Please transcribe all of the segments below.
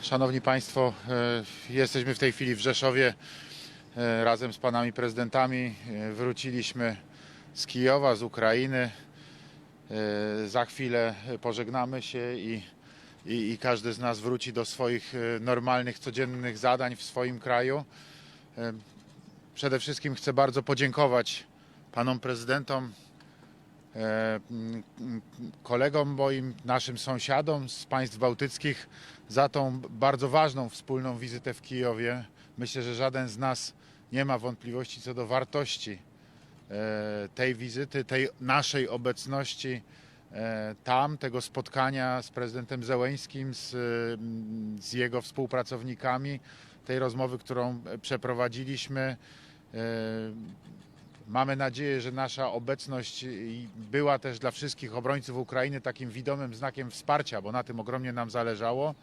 Szanowni Państwo, jesteśmy w tej chwili w Rzeszowie razem z panami prezydentami. Wróciliśmy z Kijowa, z Ukrainy. Za chwilę pożegnamy się i każdy z nas wróci do swoich normalnych, codziennych zadań w swoim kraju. Przede wszystkim chcę bardzo podziękować panom prezydentom, kolegom moim, naszym sąsiadom z państw bałtyckich za tą bardzo ważną wspólną wizytę w Kijowie. Myślę, że żaden z nas nie ma wątpliwości co do wartości tej wizyty, tej naszej obecności tam, tego spotkania z prezydentem Zełenskim, z jego współpracownikami, tej rozmowy, którą przeprowadziliśmy. Mamy nadzieję, że nasza obecność była też dla wszystkich obrońców Ukrainy takim widomym znakiem wsparcia, bo na tym ogromnie nam zależało.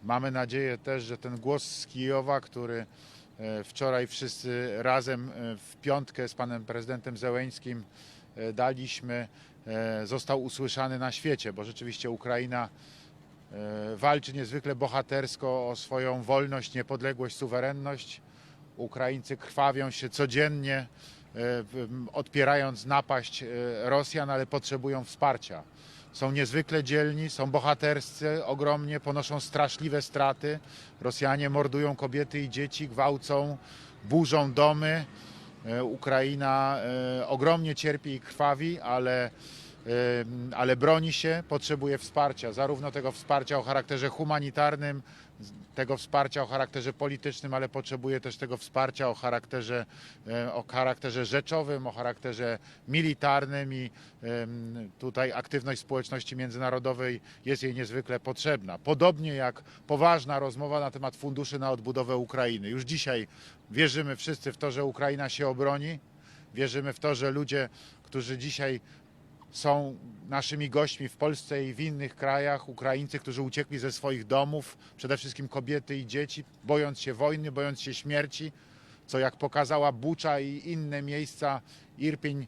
Mamy nadzieję też, że ten głos z Kijowa, który wczoraj wszyscy razem w piątkę z panem prezydentem Zełenskim daliśmy, został usłyszany na świecie, bo rzeczywiście Ukraina walczy niezwykle bohatersko o swoją wolność, niepodległość, suwerenność. Ukraińcy krwawią się codziennie, odpierając napaść Rosjan, ale potrzebują wsparcia. Są niezwykle dzielni, są bohaterscy, ogromnie ponoszą straszliwe straty. Rosjanie mordują kobiety i dzieci, gwałcą, burzą domy. Ukraina ogromnie cierpi i krwawi, ale broni się, potrzebuje wsparcia, zarówno tego wsparcia o charakterze humanitarnym, tego wsparcia o charakterze politycznym, ale potrzebuje też tego wsparcia o charakterze rzeczowym, o charakterze militarnym i tutaj aktywność społeczności międzynarodowej jest jej niezwykle potrzebna. Podobnie jak poważna rozmowa na temat funduszy na odbudowę Ukrainy. Już dzisiaj wierzymy wszyscy w to, że Ukraina się obroni, wierzymy w to, że ludzie, którzy dzisiaj są naszymi gośćmi w Polsce i w innych krajach, Ukraińcy, którzy uciekli ze swoich domów, przede wszystkim kobiety i dzieci, bojąc się wojny, bojąc się śmierci, co jak pokazała Bucza i inne miejsca, Irpień,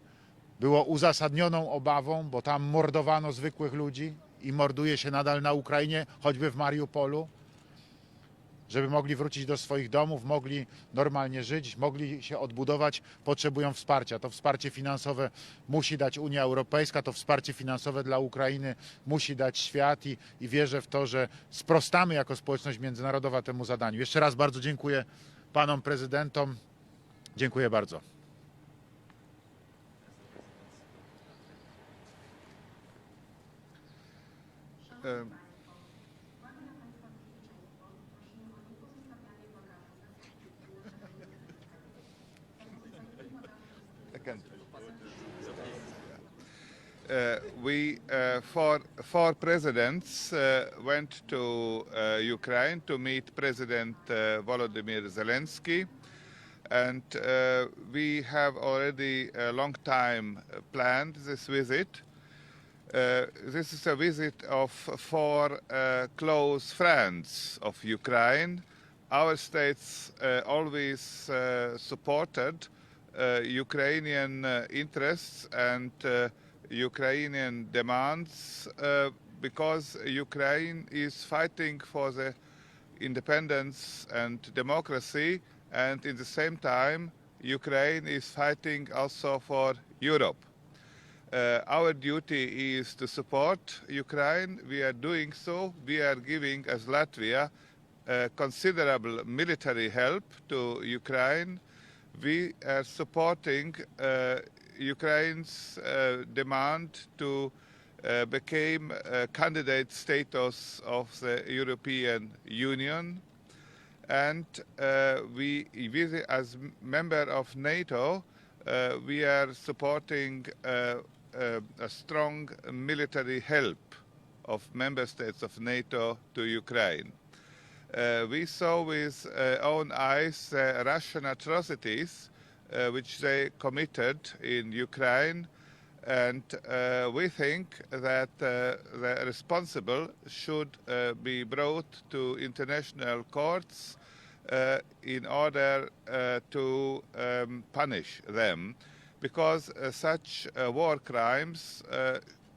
było uzasadnioną obawą, bo tam mordowano zwykłych ludzi i morduje się nadal na Ukrainie, choćby w Mariupolu, żeby mogli wrócić do swoich domów, mogli normalnie żyć, mogli się odbudować, potrzebują wsparcia. To wsparcie finansowe musi dać Unia Europejska, to wsparcie finansowe dla Ukrainy musi dać świat i wierzę w to, że sprostamy jako społeczność międzynarodowa temu zadaniu. Jeszcze raz bardzo dziękuję panom prezydentom. Dziękuję bardzo. Four presidents went to Ukraine to meet President Wołodymyr Zełenski, and we have already a long time planned this visit. This is a visit of four close friends of Ukraine. Our states always supported Ukrainian interests and Ukrainian demands because Ukraine is fighting for the independence and democracy, and in the same time Ukraine is fighting also for Europe. Our duty is to support Ukraine. We are doing so. We are giving, as Latvia, considerable military help to Ukraine. We are supporting Ukraine's demand to become candidate status of the European Union, and as member of NATO, we are supporting a strong military help of member states of NATO to Ukraine. We saw with own eyes Russian atrocities which they committed in Ukraine, and we think that the responsible should be brought to international courts in order to punish them, because such war crimes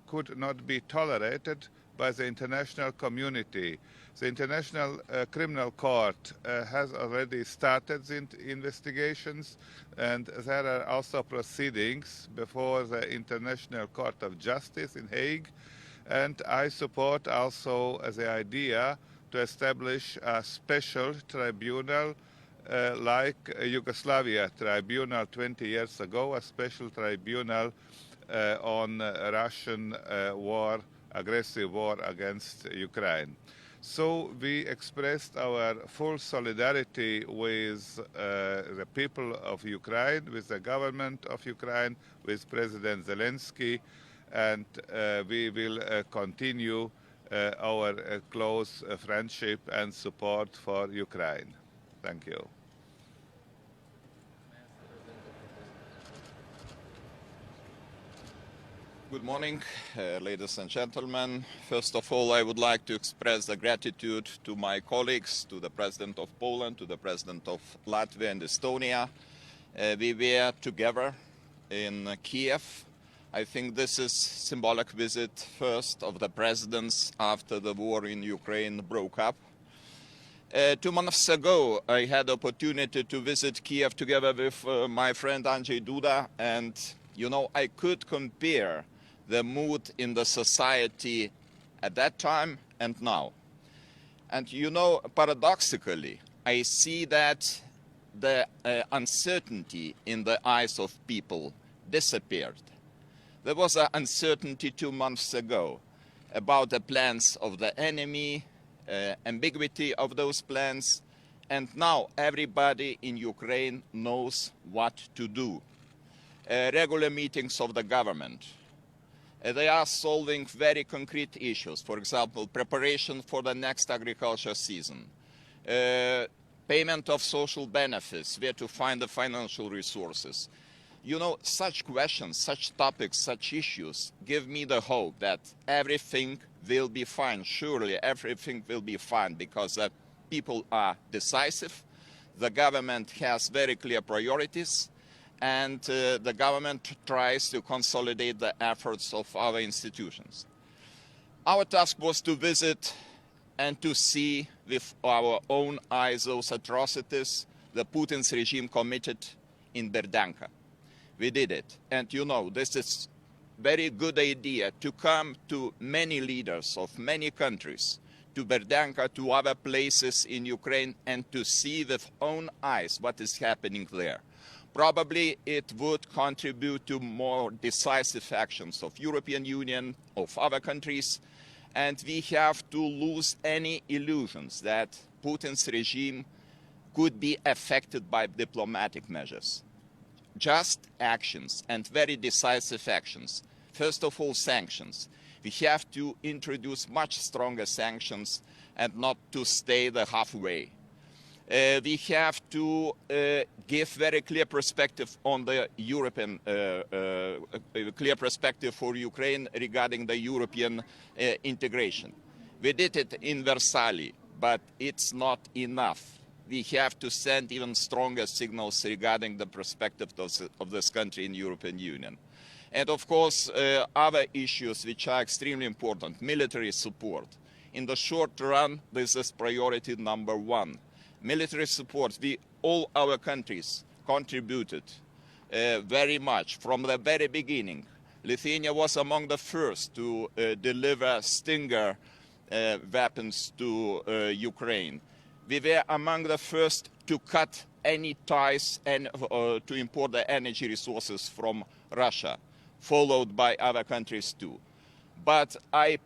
could not be tolerated by the international community. The International Criminal Court has already started the investigations, and there are also proceedings before the International Court of Justice in Hague. And I support also the idea to establish a special tribunal like Yugoslavia tribunal 20 years ago, a special tribunal on Russian war, aggressive war against Ukraine. So we expressed our full solidarity with the people of Ukraine, with the government of Ukraine, with President Zelensky, and we will continue our close friendship and support for Ukraine. Thank you. Good morning, ladies and gentlemen. First of all, I would like to express the gratitude to my colleagues, to the President of Poland, to the President of Latvia and Estonia. We were together in Kiev. I think this is symbolic visit first of the presidents after the war in Ukraine broke up. 2 months ago, I had the opportunity to visit Kiev together with my friend Andrzej Duda, and you know, I could compare the mood in the society at that time and now. And you know, paradoxically, I see that the uncertainty in the eyes of people disappeared. There was an uncertainty 2 months ago about the plans of the enemy, ambiguity of those plans, and now everybody in Ukraine knows what to do. Regular meetings of the government. They are solving very concrete issues, for example, preparation for the next agriculture season, payment of social benefits, where to find the financial resources. You know, such questions, such topics, such issues give me the hope that everything will be fine. Surely everything will be fine because the people are decisive, the government has very clear priorities, and the government tries to consolidate the efforts of our institutions. Our task was to visit and to see with our own eyes those atrocities the Putin's regime committed in Berdianka. We did it. And you know, this is a very good idea to come to many leaders of many countries, to Berdianka, to other places in Ukraine, and to see with own eyes what is happening there. Probably it would contribute to more decisive actions of European Union, of other countries, and we have to lose any illusions that Putin's regime could be affected by diplomatic measures. Just actions, and very decisive actions. First of all, sanctions. We have to introduce much stronger sanctions and not to stay the halfway. We have to give very clear perspective on the European, clear perspective for Ukraine regarding the European integration. We did it in Versailles, but it's not enough. We have to send even stronger signals regarding the perspective of this country in the European Union. And of course, other issues which are extremely important, military support. In the short run, this is priority number one. Military support, all our countries contributed very much from the very beginning. Lithuania was among the first to deliver Stinger weapons to Ukraine. We were among the first to cut any ties and to import the energy resources from Russia, followed by other countries too. But I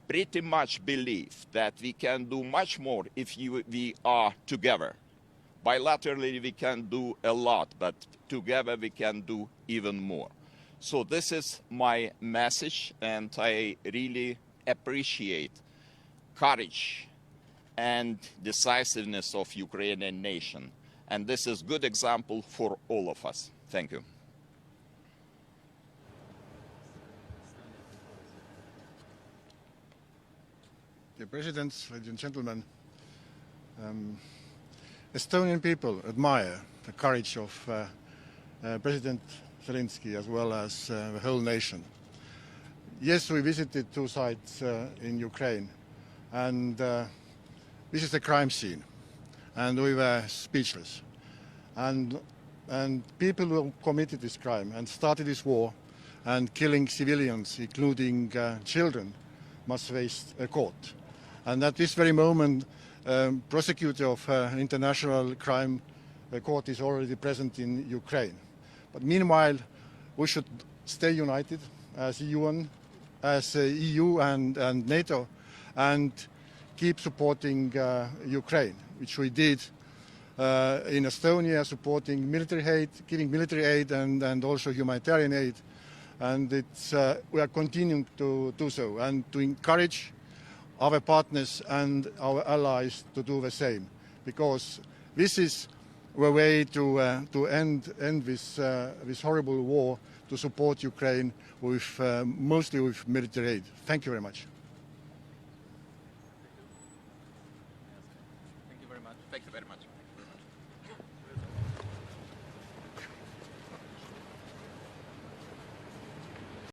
pretty much believe that we can do much more if we are together. Bilaterally we can do a lot, but together we can do even more. So this is my message, and I really appreciate courage and decisiveness of Ukrainian nation. And this is a good example for all of us. Thank you. Dear President, ladies and gentlemen, Estonian people admire the courage of President Zelensky as well as the whole nation. Yes, we visited two sites in Ukraine, and this is a crime scene, and we were speechless. And people who committed this crime and started this war and killing civilians, including children, must face a court. And at this very moment, prosecutor of international crime court is already present in Ukraine. But meanwhile, we should stay united as EU and NATO, and keep supporting Ukraine, which we did in Estonia, supporting military aid, giving military aid and also humanitarian aid. And we are continuing to do so and to encourage our partners and our allies to do the same, because this is the way to end this horrible war, to support Ukraine with mostly with military aid. Thank you very much. Thank you very much. Thank you very much.